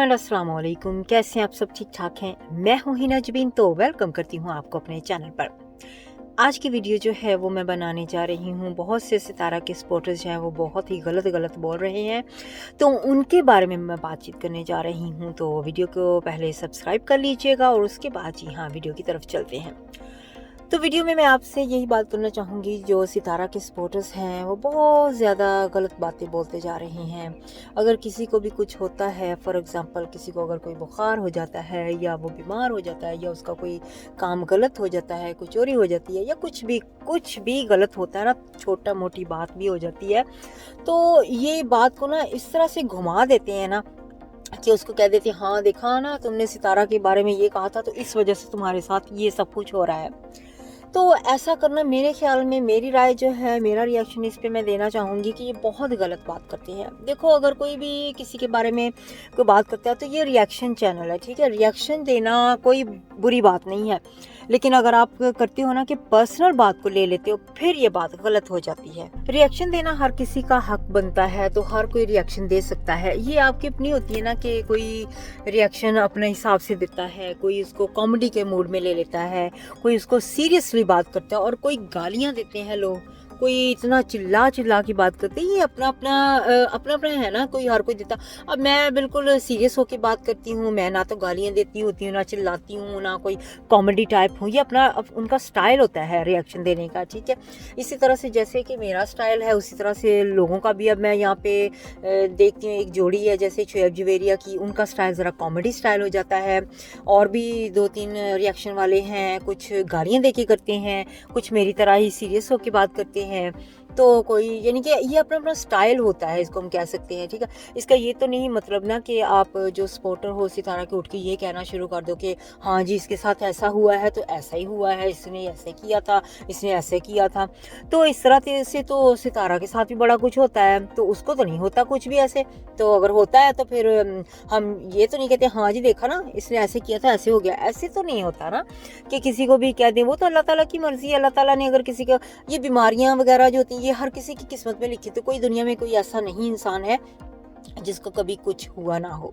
And अस्सलाम वालेकुम। कैसे हैं आप सब? ठीक ठाक हैं? मैं हूं हिना जबीन, तो वेलकम करती हूं आपको अपने चैनल पर। आज की वीडियो जो है वो मैं बनाने जा रही हूं। बहुत से सितारा के सपोर्टर्स जो हैं वो बहुत ही गलत बोल रहे हैं, तो उनके बारे में मैं बातचीत करने जा रही हूं। तो वीडियो को पहले सब्सक्राइब कर लीजिएगा और उसके बाद जी हाँ, वीडियो की तरफ चलते हैं। तो वीडियो में मैं आपसे यही बात करना चाहूँगी, जो सितारा के सपोर्टर्स हैं वो बहुत ज़्यादा गलत बातें बोलते जा रहे हैं। अगर किसी को भी कुछ होता है, फॉर एग्ज़ाम्पल किसी को अगर कोई बुखार हो जाता है या वो बीमार हो जाता है या उसका कोई काम गलत हो जाता है, कोई चोरी हो जाती है या कुछ भी गलत होता है ना, छोटा मोटी बात भी हो जाती है, तो ये बात को ना इस तरह से घुमा देते हैं ना कि उसको कह देते हैं हाँ देखा ना, तुमने सितारा के बारे में ये कहा था तो इस वजह से तुम्हारे साथ ये सब कुछ हो रहा है। तो ऐसा करना मेरे ख्याल में, मेरी राय जो है, मेरा रिएक्शन इस पे मैं देना चाहूँगी कि ये बहुत गलत बात करते हैं। देखो, अगर कोई भी किसी के बारे में कोई बात करता है तो ये रिएक्शन चैनल है, ठीक है। रिएक्शन देना कोई बुरी बात नहीं है, लेकिन अगर आप करते हो ना कि पर्सनल बात को ले लेते हो, फिर ये बात गलत हो जाती है। रिएक्शन देना हर किसी का हक बनता है, तो हर कोई रिएक्शन दे सकता है। ये आपकी अपनी होती है ना कि कोई रिएक्शन अपने हिसाब से देता है, कोई उसको कॉमेडी के मूड में ले लेता है, कोई उसको सीरियसली बात करता है, और कोई गालियां देते हैं लोग, कोई इतना चिल्ला की बात करते हैं। ये अपना अपना है ना, कोई हर कोई देता। अब मैं बिल्कुल सीरियस होकर बात करती हूँ, मैं ना तो गालियां देती होती हूँ, ना चिल्लाती हूँ, ना कोई कॉमेडी टाइप हूँ। ये अपना उनका स्टाइल होता है रिएक्शन देने का, ठीक है। इसी तरह से जैसे कि मेरा स्टाइल है, उसी तरह से लोगों का भी। अब मैं यहाँ पे देखती हूँ, एक जोड़ी है जैसे शोएब जुवेरिया की, उनका स्टाइल ज़रा कॉमेडी स्टाइल हो जाता है। और भी 2-3 रिएक्शन वाले हैं, कुछ गालियाँ दे के करते हैं, कुछ मेरी तरह ही सीरियस होकर बात करते हैं। तो कोई, यानी कि ये अपना अपना स्टाइल होता है, इसको हम कह सकते हैं, ठीक है। इसका ये तो नहीं मतलब ना कि आप जो सपोर्टर हो सितारा के, उठ के ये कहना शुरू कर दो कि हाँ जी इसके साथ ऐसा हुआ है तो ऐसा ही हुआ है, इसने ऐसे किया था, इसने ऐसे किया था। तो इस तरह से तो सितारा के साथ भी बड़ा कुछ होता है, तो उसको तो नहीं होता कुछ भी ऐसे। तो अगर होता है तो फिर हम ये तो नहीं कहते हाँ जी देखा ना इसने ऐसे किया था, ऐसे हो गया। ऐसे तो नहीं होता ना कि किसी को भी कह दें। वो तो अल्लाह ताला की मर्जी है। अल्लाह ताला ने अगर किसी का, ये बीमारियां वगैरह जो होती हैं, ये हर किसी की किस्मत में लिखी। तो कोई दुनिया में कोई ऐसा नहीं इंसान है जिसको कभी कुछ हुआ ना हो।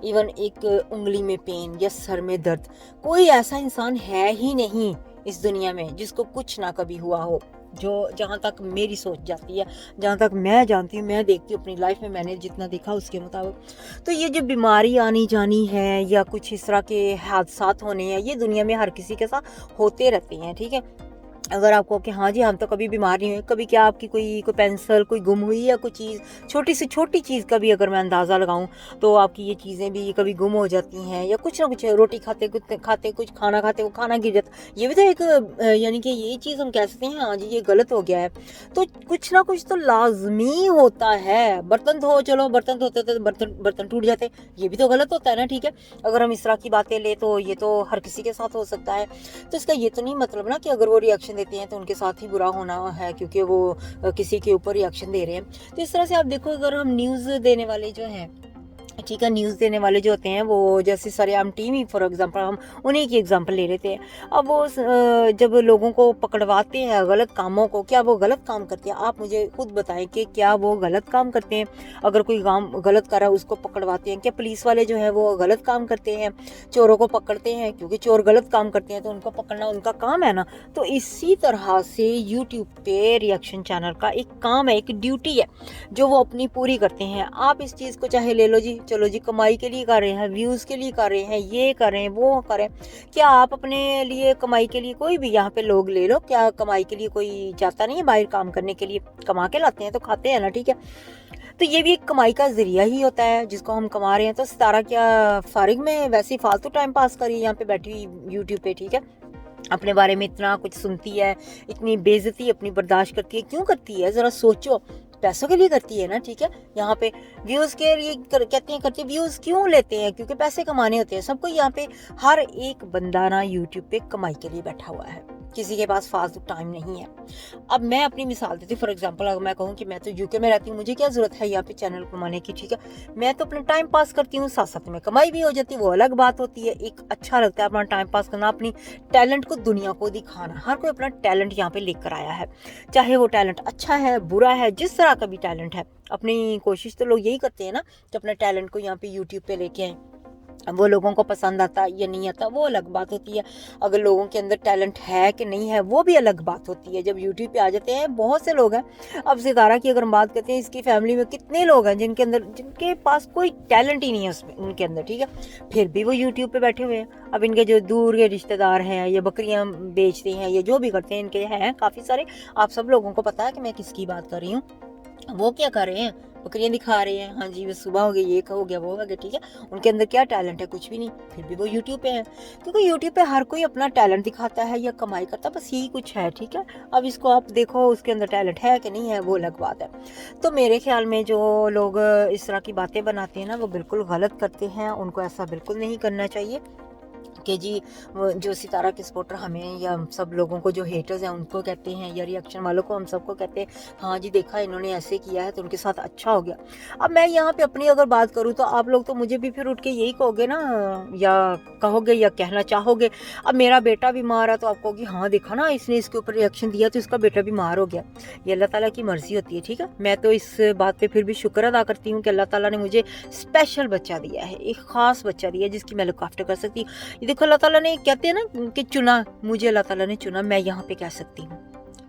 इवन एक उंगली में पेन या सर में दर्द, कोई ऐसा इंसान है ही नहीं इस दुनिया में जिसको कुछ ना कभी हुआ हो। जो जहाँ तक मेरी सोच जाती है, जहाँ तक मैं जानती हूँ, मैं देखती हूँ अपनी लाइफ में, मैंने जितना देखा उसके मुताबिक, तो ये जो बीमारी आनी जानी है या कुछ इस तरह के हादसात होने हैं, ये दुनिया में हर किसी के साथ होते रहते हैं, ठीक है। अगर आपको कि हाँ जी हम तो कभी बीमार नहीं हुए, कभी क्या आपकी कोई पेंसिल कोई गुम हुई या कोई चीज़, छोटी से छोटी चीज़ का भी अगर मैं अंदाज़ा लगाऊं तो आपकी ये चीज़ें भी कभी गुम हो जाती हैं, या कुछ ना कुछ रोटी खाते कुछ खाना खाते वो खाना गिर जाता। ये भी तो एक यानी कि ये चीज़ हम कह सकते हैं हाँ जी ये गलत हो गया है। तो कुछ ना कुछ तो लाजमी होता है। बर्तन धो, चलो बर्तन धोते तो बर्तन टूट जाते, ये भी तो गलत होता है ना, ठीक है। अगर हम इस तरह की बातें ले तो ये तो हर किसी के साथ हो सकता है। तो इसका ये तो नहीं मतलब ना कि अगर वो रिएक्शन देते हैं तो उनके साथ ही बुरा होना है क्योंकि वो किसी के ऊपर रिएक्शन दे रहे हैं। तो इस तरह से आप देखो, अगर हम न्यूज़ देने वाले जो हैं, ठीक है, न्यूज़ देने वाले जो होते हैं, वो जैसे सरेआम टीवी फॉर एग्जांपल, हम उन्हीं की एग्जांपल ले लेते हैं। अब वो जब लोगों को पकड़वाते हैं गलत कामों को, क्या वो गलत काम करते हैं? आप मुझे खुद बताएं कि क्या वो गलत काम करते हैं? अगर कोई काम गलत कर रहा है उसको पकड़वाते हैं, क्या पुलिस वाले जो है वो गलत काम करते हैं? चोरों को पकड़ते हैं, क्योंकि चोर गलत काम करते हैं तो उनको पकड़ना उनका काम है ना। तो इसी तरह से यूट्यूब पे रिएक्शन चैनल का एक काम है, एक ड्यूटी है जो वो अपनी पूरी करते हैं। आप इस चीज़ को चाहे ले लो जी, चलो जी कमाई के लिए कर रहे हैं, व्यूज़ के लिए कर रहे हैं, ये कर रहे हैं, वो करें। क्या आप अपने लिए कमाई के लिए, कोई भी यहाँ पे लोग ले लो, क्या कमाई के लिए कोई जाता नहीं है बाहर काम करने के लिए? कमा के लाते हैं तो खाते हैं ना, ठीक है। तो ये भी एक कमाई का जरिया ही होता है जिसको हम कमा रहे हैं। तो सितारा क्या फारिग में वैसे फालतू टाइम पास करी यहाँ पे बैठी हुई यूट्यूब पे, ठीक है। अपने बारे में इतना कुछ सुनती है, इतनी बेइज्जती अपनी बर्दाश्त करती है, क्यों करती है? ज़रा सोचो। पैसों के लिए करती है ना, ठीक है। यहाँ पे व्यूज़ के लिए कहते हैं करते, व्यूज़ क्यों लेते हैं? क्योंकि पैसे कमाने होते हैं सबको। यहाँ पे हर एक बंदा ना यूट्यूब पे कमाई के लिए बैठा हुआ है, किसी के पास फालतू टाइम नहीं है। अब मैं अपनी मिसाल देती हूँ, फॉर एग्जांपल अगर मैं कहूँ कि मैं तो यूके में रहती हूँ, मुझे क्या ज़रूरत है यहाँ पे चैनल कमाने की, ठीक है। मैं तो अपना टाइम पास करती हूँ, साथ साथ में कमाई भी हो जाती है, वो अलग बात होती है। एक अच्छा लगता है अपना टाइम पास करना, अपनी टैलेंट को दुनिया को दिखाना। हर कोई अपना टैलेंट यहाँ पे लेकर आया है, चाहे वो टैलेंट अच्छा है बुरा है, जिस तरह तरह का भी टैलेंट है, अपनी कोशिश तो लोग यही करते हैं ना कि अपने टैलेंट को यहाँ पे यूट्यूब पे लेके आएँ। अब वो लोगों को पसंद आता या नहीं आता वो अलग बात होती है, अगर लोगों के अंदर टैलेंट है कि नहीं है वो भी अलग बात होती है। जब यूट्यूब पे आ जाते हैं, बहुत से लोग हैं, अब सितारा की अगर हम बात करते हैं, इसकी फैमिली में कितने लोग हैं जिनके पास कोई टैलेंट ही नहीं है उसमें उनके अंदर, ठीक है, फिर भी वो यूट्यूब पे बैठे हुए हैं। अब इनके जो दूर के रिश्तेदार हैं, या बकरियां बेचते हैं, या जो भी करते हैं, इनके हैं काफ़ी सारे, आप सब लोगों को पता है कि मैं किसकी बात कर रही हूँ। वो क्या कर रहे हैं, बकरियां दिखा रहे हैं, हाँ जी बस सुबह हो गई, ये हो गया, वो हो गया, ठीक है, उनके अंदर क्या टैलेंट है, कुछ भी नहीं, फिर भी वो यूट्यूब पे है, क्योंकि यूट्यूब पे हर कोई अपना टैलेंट दिखाता है या कमाई करता है, बस यही कुछ है, ठीक है। अब इसको आप देखो उसके अंदर टैलेंट है कि नहीं है वो अलग बात है। तो मेरे ख्याल में जो लोग इस तरह की बातें बनाते हैं ना, वो बिल्कुल गलत करते हैं, उनको ऐसा बिल्कुल नहीं करना चाहिए कि जी जो सितारा के सपोर्टर हमें या सब लोगों को, जो हेटर्स हैं उनको कहते हैं, या रिएक्शन वालों को हम सबको कहते हैं हाँ जी देखा इन्होंने ऐसे किया है तो उनके साथ अच्छा हो गया। अब मैं यहाँ पे अपनी अगर बात करूँ तो आप लोग तो मुझे भी फिर उठ के यही कहोगे ना, या कहोगे या कहना चाहोगे, अब मेरा बेटा बीमार है तो आप कहोगे हाँ देखा ना इसने इसके ऊपर रिएक्शन दिया तो इसका बेटा बीमार हो गया। ये अल्लाह ताला की मर्जी होती है, ठीक है। मैं तो इस बात पे फिर भी शुक्र अदा करती हूँ कि अल्लाह ताला ने मुझे स्पेशल बच्चा दिया है, एक ख़ास बच्चा दिया है जिसकी मैं लुक आफ्टर कर सकती हूँ। देखो अल्लाह ताला ने, कहते हैं ना कि चुना, मुझे अल्लाह ताला ने चुना, मैं यहाँ पे कह सकती हूँ।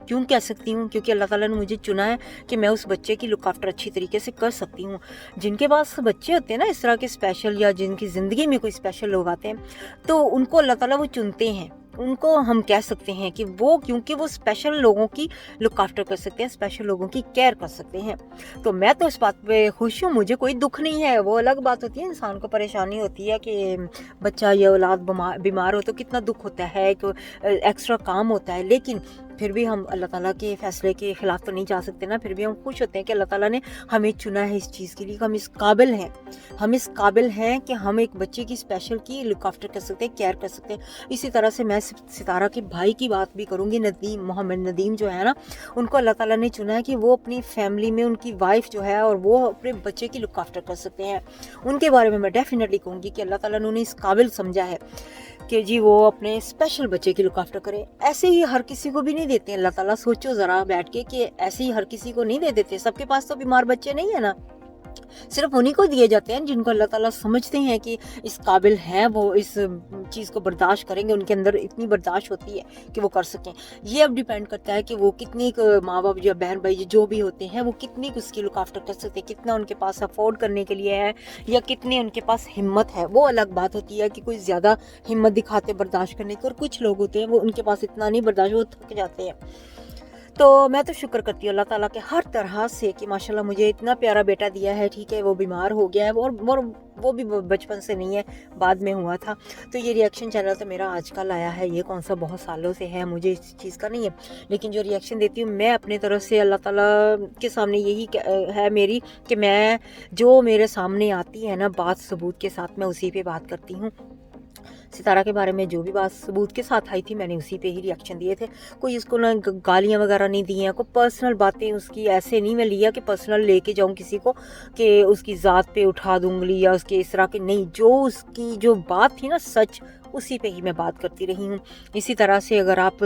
क्यों कह सकती हूँ? क्योंकि अल्लाह ताला ने मुझे चुना है कि मैं उस बच्चे की लुक आफ्टर अच्छी तरीके से कर सकती हूँ। जिनके पास बच्चे होते हैं ना इस तरह के स्पेशल, या जिनकी ज़िंदगी में कोई स्पेशल लोग आते हैं, तो उनको अल्लाह ताला वो चुनते हैं, उनको हम कह सकते हैं कि वो, क्योंकि वो स्पेशल लोगों की लुक आफ्टर कर सकते हैं, स्पेशल लोगों की केयर कर सकते हैं। तो मैं तो इस बात पे खुश हूँ, मुझे कोई दुख नहीं है। वो अलग बात होती है, इंसान को परेशानी होती है कि बच्चा या औलाद बीमार हो तो कितना दुख होता है, एक एक्स्ट्रा काम होता है, लेकिन फिर भी हम अल्लाह ताला के फैसले के ख़िलाफ़ तो नहीं जा सकते ना। फिर भी हम खुश होते हैं कि अल्लाह ताला ने हमें चुना है इस चीज़ के लिए, हम इस काबिल हैं, हम इस काबिल हैं कि हम एक बच्चे की स्पेशल की लुक आफ्टर कर सकते हैं, केयर कर सकते हैं। इसी तरह से मैं सितारा के भाई की बात भी करूँगी, नदीम, मोहम्मद नदीम जो है ना, उनको अल्लाह ताला ने चुना है कि वो अपनी फैमिली में उनकी वाइफ जो है और वो अपने बच्चे की लुक आफ्टर कर सकते हैं। उनके बारे में मैं डेफिनेटली कहूँगी कि अल्लाह ताला ने उन्हें इस काबिल समझा है कि जी वो अपने स्पेशल बच्चे की लुक आफ्टर करे। ऐसे ही हर किसी को भी नहीं देते अल्लाह ताला, सोचो ज़रा बैठ के कि ऐसे ही हर किसी को नहीं दे देते। सबके पास तो बीमार बच्चे नहीं है ना, सिर्फ उन्हीं को दिए जाते हैं जिनको अल्लाह ताला समझते हैं कि इस काबिल हैं, वो इस चीज़ को बर्दाश्त करेंगे, उनके अंदर इतनी बर्दाश्त होती है कि वो कर सकें। ये अब डिपेंड करता है कि वो कितनी माँ बाप या बहन भाई जो भी होते हैं वो कितनी उसकी लुक आफ्टर कर सकते हैं, कितना उनके पास अफोर्ड करने के लिए है, या कितनी उनके पास हिम्मत है। वो अलग बात होती है कि कोई ज़्यादा हिम्मत दिखाते बर्दाश्त करने की, और कुछ लोग होते हैं वो उनके पास इतना नहीं बर्दाश्त, वो थक जाते हैं। तो मैं तो शुक्र करती हूँ अल्लाह ताला के हर तरह से कि माशाल्लाह मुझे इतना प्यारा बेटा दिया है, ठीक है। वो बीमार हो गया है, और वो भी बचपन से नहीं है, बाद में हुआ था। तो ये रिएक्शन चैनल तो मेरा आजकल आया है, ये कौन सा बहुत सालों से है, मुझे इस चीज़ का नहीं है। लेकिन जो रिएक्शन देती हूँ मैं अपनी तरफ से, अल्लाह ताला के सामने यही है मेरी कि मैं जो मेरे सामने आती है ना बात सबूत के साथ, मैं उसी पे बात करती हूँ। सितारा के बारे में जो भी बात सबूत के साथ आई थी, मैंने उसी पे ही रिएक्शन दिए थे। कोई इसको ना गालियाँ वगैरह नहीं दी हैं, कोई पर्सनल बातें उसकी ऐसे नहीं मैं लिया कि पर्सनल लेके जाऊँ किसी को, कि उसकी ज़ात पे उठा दूँगी या उसके इस तरह के, नहीं। जो उसकी जो बात थी ना सच, उसी पे ही मैं बात करती रही हूँ। इसी तरह से अगर आप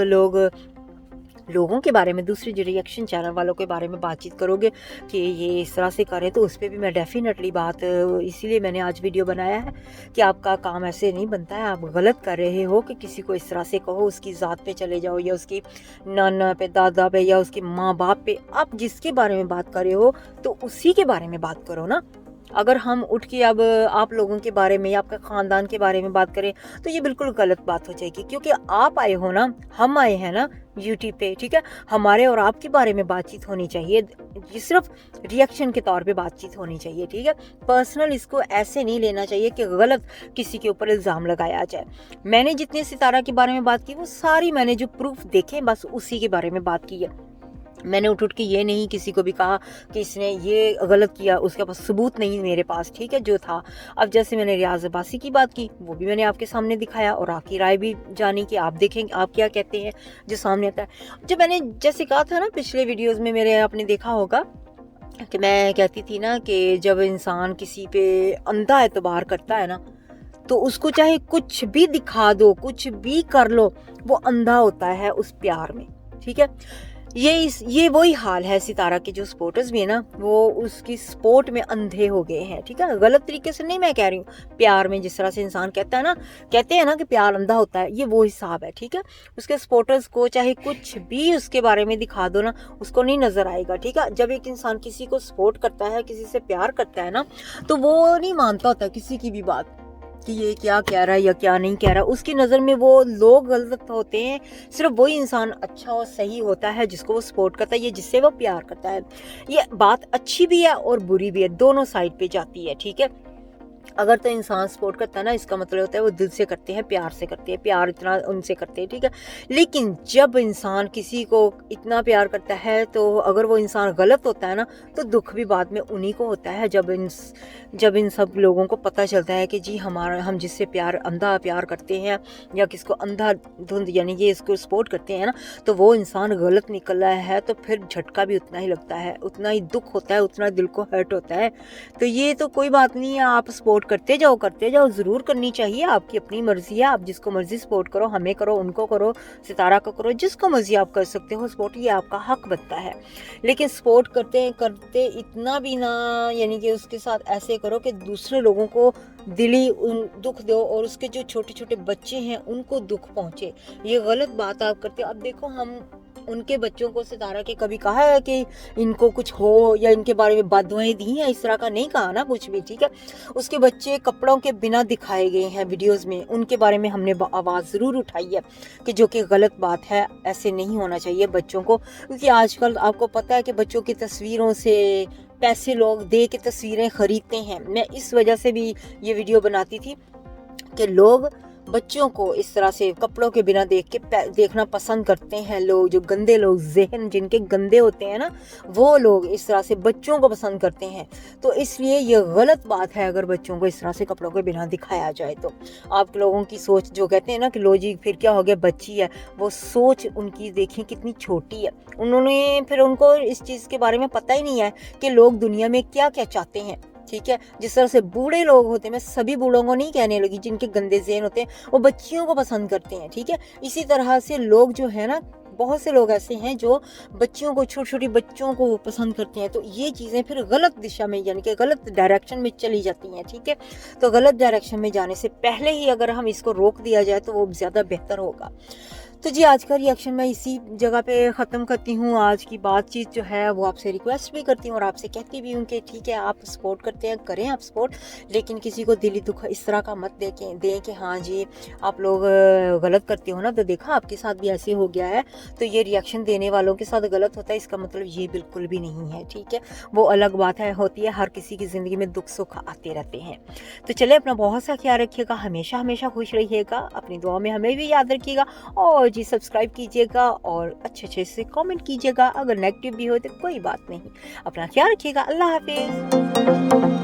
लोगों के बारे में, दूसरे जो रिएक्शन चैनल वालों के बारे में बातचीत करोगे कि ये इस तरह से करें, तो उस पर भी मैं डेफिनेटली बात, इसीलिए मैंने आज वीडियो बनाया है कि आपका काम ऐसे नहीं बनता है, आप गलत कर रहे हो कि किसी को इस तरह से कहो, उसकी ज़ात पे चले जाओ, या उसकी नाना पे, दादा पे, या उसके माँ बाप पे। आप जिसके बारे में बात कर रहे हो तो उसी के बारे में बात करो ना। अगर हम उठ के अब आप लोगों के बारे में या आपके ख़ानदान के बारे में बात करें तो ये बिल्कुल गलत बात हो जाएगी, क्योंकि आप आए हो ना, हम आए हैं ना यूट्यूब पे, ठीक है। हमारे और आपके बारे में बातचीत होनी चाहिए, ये सिर्फ रिएक्शन के तौर पे बातचीत होनी चाहिए, ठीक है। पर्सनल इसको ऐसे नहीं लेना चाहिए कि गलत किसी के ऊपर इल्ज़ाम लगाया जाए। मैंने जितने सितारा के बारे में बात की वो सारी मैंने जो प्रूफ देखे बस उसी के बारे में बात की है। मैंने उठ के ये नहीं किसी को भी कहा कि इसने ये गलत किया, उसके पास सबूत नहीं मेरे पास, ठीक है, जो था। अब जैसे मैंने रियाज अब्बासी की बात की, वो भी मैंने आपके सामने दिखाया और आपकी राय भी जानी कि आप देखेंगे आप क्या कहते हैं जो सामने आता है। जब मैंने जैसे कहा था ना पिछले वीडियोज़ में मेरे, आपने देखा होगा कि मैं कहती थी ना कि जब इंसान किसी पे अंधा एतबार करता है ना, तो उसको चाहे कुछ भी दिखा दो, कुछ भी कर लो, वो अंधा होता है उस प्यार में, ठीक है। ये वही हाल है सितारा के जो सपोर्टर्स भी है ना, वो उसकी सपोर्ट में अंधे हो गए हैं, ठीक है। गलत तरीके से नहीं मैं कह रही हूँ, प्यार में जिस तरह से इंसान कहते हैं ना कि प्यार अंधा होता है, ये वो हिसाब है, ठीक है। उसके सपोर्टर्स को चाहे कुछ भी उसके बारे में दिखा दो ना, उसको नहीं नजर आएगा, ठीक है। जब एक इंसान किसी को सपोर्ट करता है, किसी से प्यार करता है ना, तो वो नहीं मानता होता किसी की भी बात कि ये क्या कह रहा है या क्या नहीं कह रहा। उसकी नज़र में वो लोग गलत होते हैं, सिर्फ वही इंसान अच्छा और सही होता है जिसको वो सपोर्ट करता है, ये जिससे वो प्यार करता है। ये बात अच्छी भी है और बुरी भी है, दोनों साइड पे जाती है, ठीक है। अगर तो इंसान सपोर्ट करता है ना, इसका मतलब होता है वो दिल से करते हैं, प्यार से करते हैं, प्यार इतना उनसे करते हैं, ठीक है। लेकिन जब इंसान किसी को इतना प्यार करता है, तो अगर वो इंसान गलत होता है ना, तो दुख भी बाद में उन्हीं को होता है। जब इन सब लोगों को पता चलता है कि जी हम जिससे अंधा प्यार करते हैं या किसको अंधाधुंध यानी ये इसको सपोर्ट करते हैं ना, तो वो इंसान गलत निकल रहा है, तो फिर झटका भी उतना ही लगता है, उतना ही दुख होता है, उतना दिल को हर्ट होता है। तो ये तो कोई बात नहीं है, आप सपोर्ट करते जाओ, ज़रूर करनी चाहिए, आपकी अपनी मर्जी है, आप जिसको मर्जी सपोर्ट करो, हमें करो, उनको करो, सितारा को करो, जिसको मर्जी आप कर सकते हो सपोर्ट, ये आपका हक बनता है। लेकिन सपोर्ट करते इतना भी ना, यानी कि उसके साथ ऐसे करो कि दूसरे लोगों को दिली दुख दो और उसके जो छोटे छोटे बच्चे हैं उनको दुख पहुंचे, ये गलत बात आप करते हो। अब देखो, हम उनके बच्चों को सितारा के कभी कहा है कि इनको कुछ हो या इनके बारे में बददुआएं दी हैं, इस तरह का नहीं कहा ना कुछ भी, ठीक है। उसके बच्चे कपड़ों के बिना दिखाए गए हैं वीडियोस में, उनके बारे में हमने आवाज़ ज़रूर उठाई है कि जो कि गलत बात है, ऐसे नहीं होना चाहिए बच्चों को। क्योंकि आजकल आपको पता है कि बच्चों की तस्वीरों से पैसे लोग दे के तस्वीरें खरीदते हैं। मैं इस वजह से भी ये वीडियो बनाती थी कि लोग बच्चों को इस तरह से कपड़ों के बिना देखना पसंद करते हैं। लोग जो गंदे लोग, ज़हन जिनके गंदे होते हैं ना, वो लोग इस तरह से बच्चों को पसंद करते हैं। तो इसलिए ये गलत बात है अगर बच्चों को इस तरह से कपड़ों के बिना दिखाया जाए। तो आप लोगों की सोच जो कहते हैं ना कि लो जी फिर क्या हो गया, बच्ची है, वो सोच उनकी देखें कितनी छोटी है। उनको इस चीज़ के बारे में पता ही नहीं है कि लोग दुनिया में क्या क्या चाहते हैं, ठीक है। जिस तरह से बूढ़े लोग होते हैं, मैं सभी बूढ़ों को नहीं कहने लगी, जिनके गंदे ज़हन होते हैं वो बच्चियों को पसंद करते हैं, ठीक है। इसी तरह से लोग जो है ना, बहुत से लोग ऐसे हैं जो बच्चियों को, छोटी छोटी बच्चों को पसंद करते हैं। तो ये चीज़ें फिर गलत दिशा में यानी कि गलत डायरेक्शन में चली जाती हैं, ठीक है। तो गलत डायरेक्शन में जाने से पहले ही अगर हम इसको रोक दिया जाए तो वो ज़्यादा बेहतर होगा। तो जी, आज का रिएक्शन मैं इसी जगह पे ख़त्म करती हूँ। आज की बातचीत जो है वो आपसे रिक्वेस्ट भी करती हूँ और आपसे कहती भी हूँ कि ठीक है, आप सपोर्ट करते हैं, करें आप सपोर्ट, लेकिन किसी को दिली दुख इस तरह का मत दें कि हाँ जी आप लोग गलत करते हो ना, तो देखा आपके साथ भी ऐसे हो गया है। तो ये रिएक्शन देने वालों के साथ गलत होता है, इसका मतलब ये बिल्कुल भी नहीं है, ठीक है। वो अलग बात होती है, हर किसी की ज़िंदगी में दुख सुख आते रहते हैं। तो चले, अपना बहुत सा ख्याल रखिएगा, हमेशा हमेशा खुश रहिएगा, अपनी दुआ में हमें भी याद रखिएगा और जी सब्सक्राइब कीजिएगा और अच्छे से कमेंट कीजिएगा। अगर नेगेटिव भी हो तो कोई बात नहीं, अपना ख्याल रखिएगा। अल्लाह हाफिज़।